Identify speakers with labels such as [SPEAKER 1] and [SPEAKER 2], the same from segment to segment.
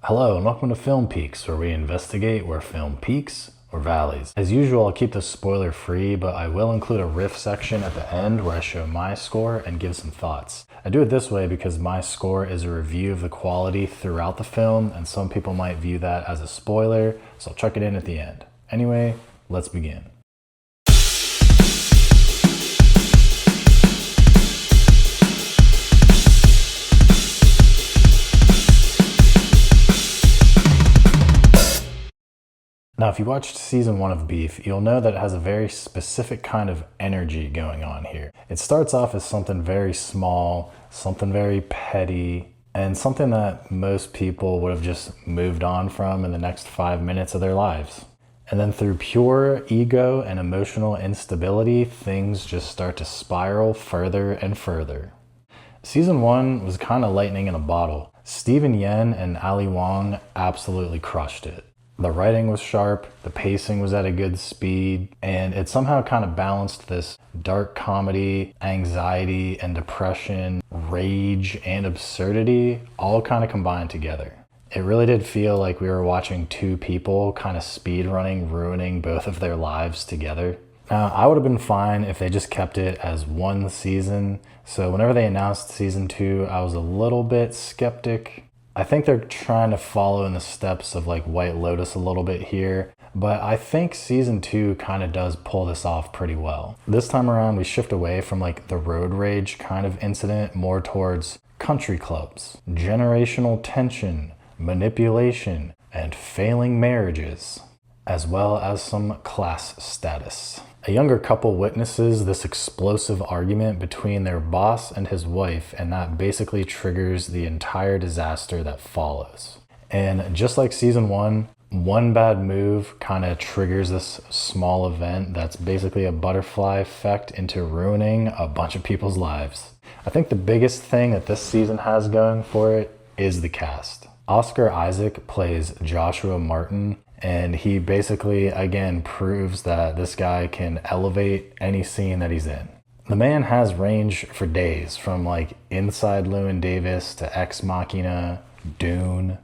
[SPEAKER 1] Hello and welcome to Film Peaks, where we investigate where film peaks or valleys. As usual, I'll keep this spoiler free, but I will include a riff section at the end where I show my score and give some thoughts. I do it this way because my score is a review of the quality throughout the film, and some people might view that as a spoiler, so I'll chuck it in at the end. Anyway, let's begin. Now, if you watched season 1 of Beef, you'll know that it has a very specific kind of energy going on here. It starts off as something very small, something very petty, and something that most people would have just moved on from in the next 5 minutes of their lives. And then through pure ego and emotional instability, things just start to spiral further and further. Season 1 was kind of lightning in a bottle. Steven Yeun and Ali Wong absolutely crushed it. The writing was sharp, the pacing was at a good speed, and it somehow kind of balanced this dark comedy, anxiety and depression, rage and absurdity, all kind of combined together. It really did feel like we were watching two people kind of speedrunning, ruining both of their lives together. Now, I would have been fine if they just kept it as one season, so whenever they announced season 2, I was a little bit skeptic. I think they're trying to follow in the steps of like White Lotus a little bit here, but I think season 2 kind of does pull this off pretty well. This time around, we shift away from like the road rage kind of incident more towards country clubs, generational tension, manipulation, and failing marriages, as well as some class status. A younger couple witnesses this explosive argument between their boss and his wife, and that basically triggers the entire disaster that follows. And just like season 1, one bad move kind of triggers this small event that's basically a butterfly effect into ruining a bunch of people's lives. I think the biggest thing that this season has going for it is the cast. Oscar Isaac plays Joshua Martin, and he basically, again, proves that this guy can elevate any scene that he's in. The man has range for days, from like Inside Llewyn Davis to Ex Machina, Dune.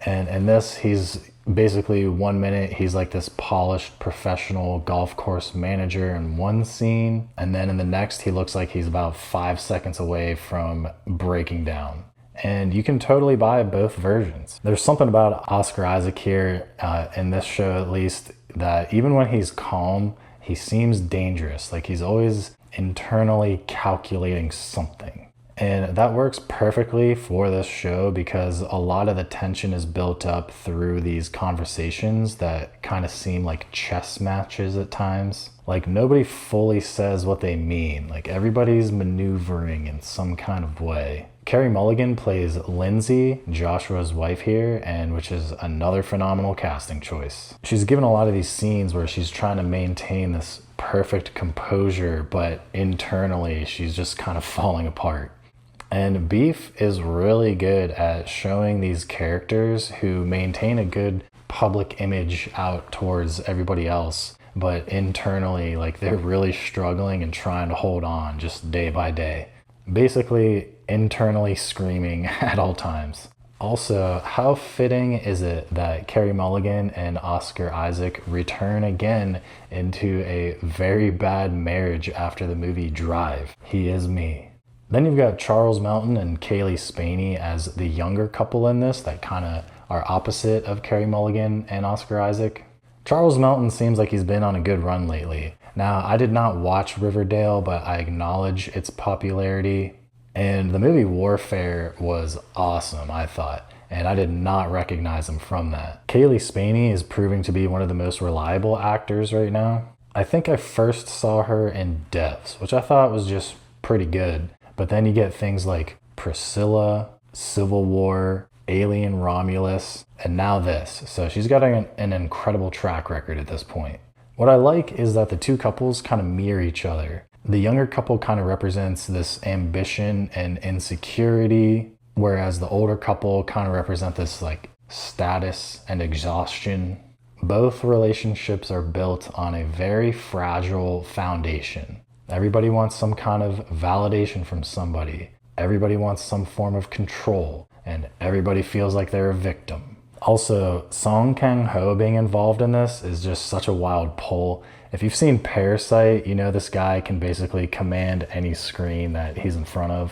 [SPEAKER 1] And in this, he's basically 1 minute, he's like this polished professional golf course manager in one scene. And then in the next, he looks like he's about 5 seconds away from breaking down. And you can totally buy both versions. There's something about Oscar Isaac here, in this show at least, that even when he's calm, he seems dangerous. Like he's always internally calculating something. And that works perfectly for this show because a lot of the tension is built up through these conversations that kind of seem like chess matches at times. Like nobody fully says what they mean. Like everybody's maneuvering in some kind of way. Carey Mulligan plays Lindsay, Joshua's wife here, and which is another phenomenal casting choice. She's given a lot of these scenes where she's trying to maintain this perfect composure, but internally she's just kind of falling apart. And Beef is really good at showing these characters who maintain a good public image out towards everybody else, but internally, like they're really struggling and trying to hold on just day by day. Basically, internally screaming at all times. Also, how fitting is it that Carey Mulligan and Oscar Isaac return again into a very bad marriage after the movie Drive? He Is Me. Then you've got Charles Melton and Kaylee Spaney as the younger couple in this that kind of are opposite of Carey Mulligan and Oscar Isaac. Charles Melton seems like he's been on a good run lately. Now, I did not watch Riverdale, but I acknowledge its popularity. And the movie Warfare was awesome, I thought, and I did not recognize him from that. Kaylee Spaney is proving to be one of the most reliable actors right now. I think I first saw her in Devs, which I thought was just pretty good. But then you get things like Priscilla, Civil War, Alien Romulus, and now this. So she's got an incredible track record at this point. What I like is that the two couples kind of mirror each other. The younger couple kind of represents this ambition and insecurity, whereas the older couple kind of represent this like status and exhaustion. Both relationships are built on a very fragile foundation. Everybody wants some kind of validation from somebody. Everybody wants some form of control, and everybody feels like they're a victim. Also, Song Kang-ho being involved in this is just such a wild pull. If you've seen Parasite, you know this guy can basically command any screen that he's in front of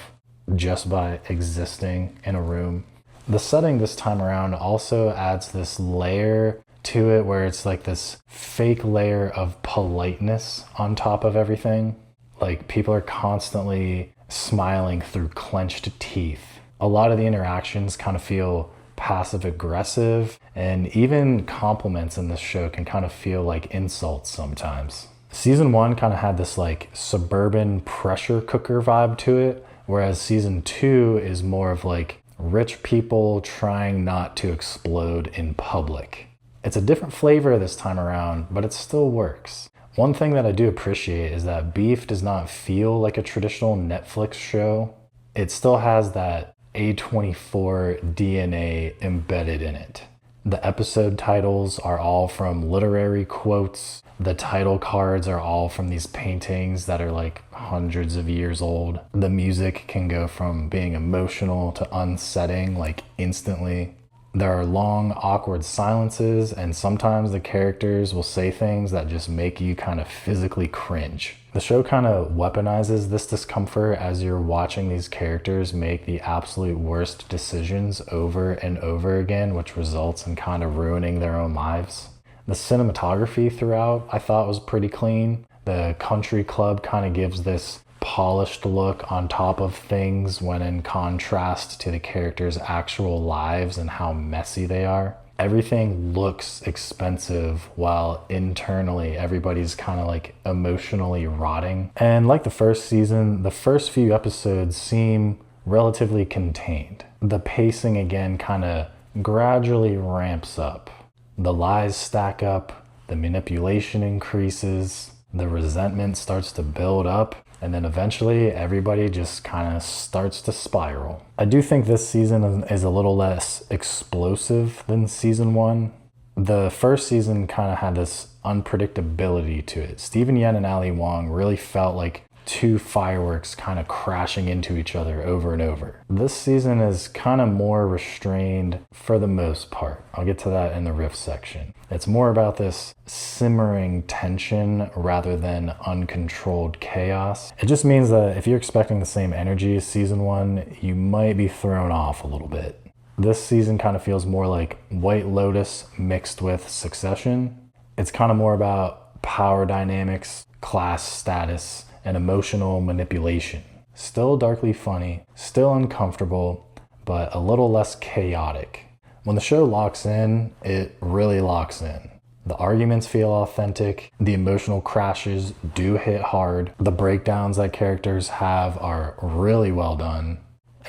[SPEAKER 1] just by existing in a room. The setting this time around also adds this layer to it where it's like this fake layer of politeness on top of everything. Like people are constantly smiling through clenched teeth. A lot of the interactions kind of feel passive aggressive, and even compliments in this show can kind of feel like insults sometimes. Season 1 kind of had this like suburban pressure cooker vibe to it, whereas season 2 is more of like rich people trying not to explode in public. It's a different flavor this time around, but it still works. One thing that I do appreciate is that Beef does not feel like a traditional Netflix show. It still has that A24 DNA embedded in it. The episode titles are all from literary quotes. The title cards are all from these paintings that are like hundreds of years old. The music can go from being emotional to unsetting like instantly. There are long, awkward silences, and sometimes the characters will say things that just make you kind of physically cringe. The show kind of weaponizes this discomfort as you're watching these characters make the absolute worst decisions over and over again, which results in kind of ruining their own lives. The cinematography throughout I thought was pretty clean. The country club kind of gives this polished look on top of things when in contrast to the characters' actual lives and how messy they are. Everything looks expensive while internally everybody's kind of like emotionally rotting. And like the first season, the first few episodes seem relatively contained. The pacing again kind of gradually ramps up. The lies stack up, the manipulation increases, the resentment starts to build up, and then eventually everybody just kind of starts to spiral. I do think this season is a little less explosive than season 1. The first season kind of had this unpredictability to it. Steven Yeun and Ali Wong really felt like two fireworks kind of crashing into each other over and over. This season is kind of more restrained for the most part. I'll get to that in the riff section. It's more about this simmering tension rather than uncontrolled chaos. It just means that if you're expecting the same energy as season 1, you might be thrown off a little bit. This season kind of feels more like White Lotus mixed with Succession. It's kind of more about power dynamics, class status, and emotional manipulation. Still darkly funny, still uncomfortable, but a little less chaotic. When the show locks in, it really locks in. The arguments feel authentic, the emotional crashes do hit hard, the breakdowns that characters have are really well done,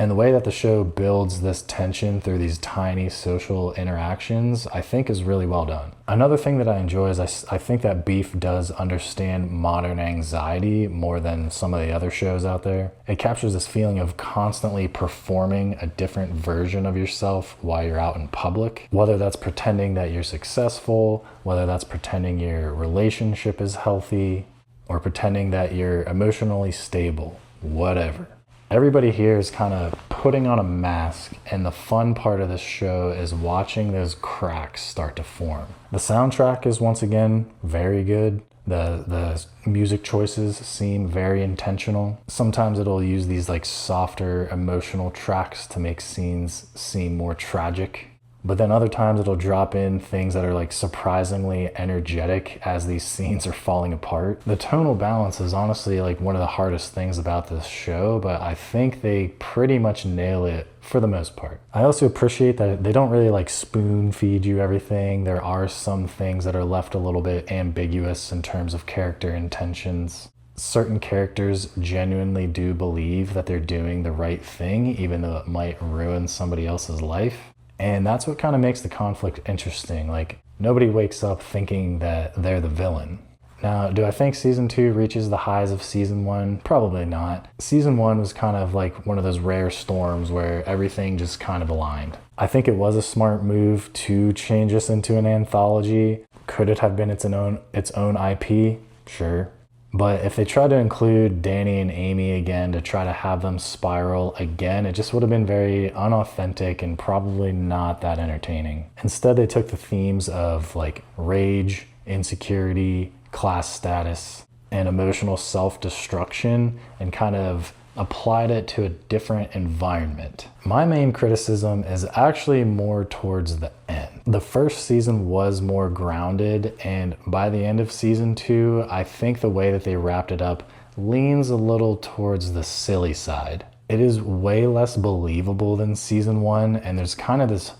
[SPEAKER 1] and the way that the show builds this tension through these tiny social interactions, I think is really well done. Another thing that I enjoy is I think that Beef does understand modern anxiety more than some of the other shows out there. It captures this feeling of constantly performing a different version of yourself while you're out in public. Whether that's pretending that you're successful, whether that's pretending your relationship is healthy, or pretending that you're emotionally stable, whatever. Everybody here is kind of putting on a mask, and the fun part of this show is watching those cracks start to form. The soundtrack is once again very good. The music choices seem very intentional. Sometimes it'll use these like softer emotional tracks to make scenes seem more tragic. But then other times it'll drop in things that are like surprisingly energetic as these scenes are falling apart. The tonal balance is honestly like one of the hardest things about this show, but I think they pretty much nail it for the most part. I also appreciate that they don't really like spoon feed you everything. There are some things that are left a little bit ambiguous in terms of character intentions. Certain characters genuinely do believe that they're doing the right thing, even though it might ruin somebody else's life. And that's what kind of makes the conflict interesting. Like, nobody wakes up thinking that they're the villain. Now, do I think season 2 reaches the highs of season 1? Probably not. Season 1 was kind of like one of those rare storms where everything just kind of aligned. I think it was a smart move to change this into an anthology. Could it have been its own IP? Sure. But if they tried to include Danny and Amy again to try to have them spiral again, it just would have been very unauthentic and probably not that entertaining. Instead, they took the themes of like rage, insecurity, class status, and emotional self-destruction and kind of applied it to a different environment. My main criticism is actually more towards the end. The first season was more grounded, and by the end of season 2, I think the way that they wrapped it up leans a little towards the silly side. It is way less believable than season 1, and there's kind of this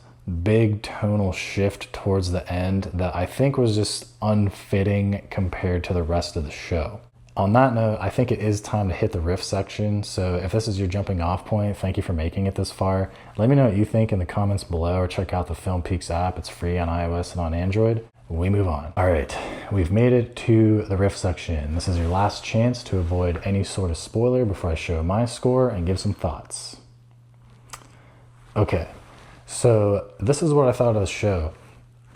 [SPEAKER 1] big tonal shift towards the end that I think was just unfitting compared to the rest of the show. On that note, I think it is time to hit the riff section. So if this is your jumping off point, thank you for making it this far. Let me know what you think in the comments below, or check out the Film Peaks app. It's free on iOS and on Android. We move on. All right, we've made it to the riff section. This is your last chance to avoid any sort of spoiler before I show my score and give some thoughts. Okay, so this is what I thought of the show.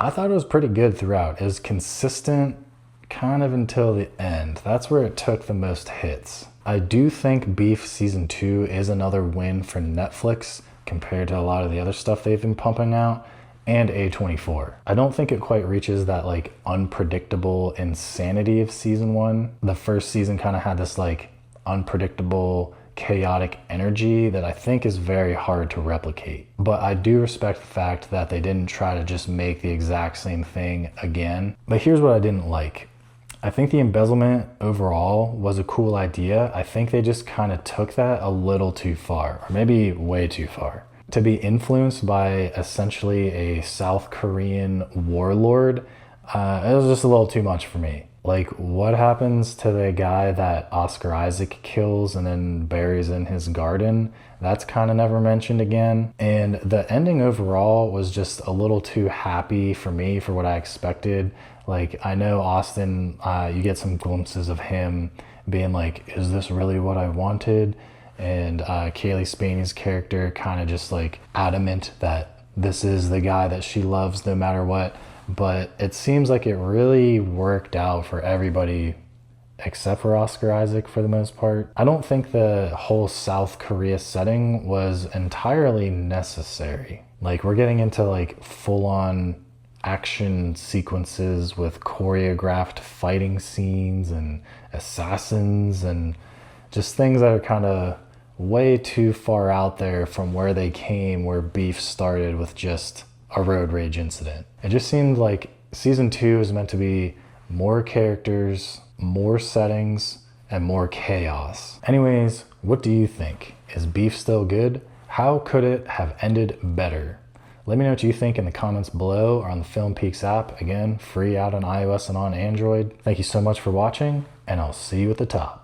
[SPEAKER 1] I thought it was pretty good throughout. It was consistent kind of until the end. That's where it took the most hits. I do think Beef season 2 is another win for Netflix compared to a lot of the other stuff they've been pumping out, and A24. I don't think it quite reaches that like unpredictable insanity of season 1. The first season kind of had this like unpredictable chaotic energy that I think is very hard to replicate. But I do respect the fact that they didn't try to just make the exact same thing again. But here's what I didn't like. I think the embezzlement overall was a cool idea. I think they just kind of took that a little too far, or maybe way too far. To be influenced by essentially a South Korean warlord, it was just a little too much for me. Like, what happens to the guy that Oscar Isaac kills and then buries in his garden? That's kind of never mentioned again. And the ending overall was just a little too happy for me for what I expected. Like, I know Austin, you get some glimpses of him being like, is this really what I wanted? And Kaylee Spaney's character kind of just like adamant that this is the guy that she loves no matter what. But it seems like it really worked out for everybody except for Oscar Isaac for the most part. I don't think the whole South Korea setting was entirely necessary. Like, we're getting into like full-on action sequences with choreographed fighting scenes and assassins and just things that are kind of way too far out there from where they came, where Beef started with just a road rage incident. It just seemed like season 2 is meant to be more characters, more settings, and more chaos. Anyways, what do you think? Is Beef still good? How could it have ended better? Let me know what you think in the comments below or on the Film Peaks app. Again, free out on iOS and on Android. Thank you so much for watching, and I'll see you at the top.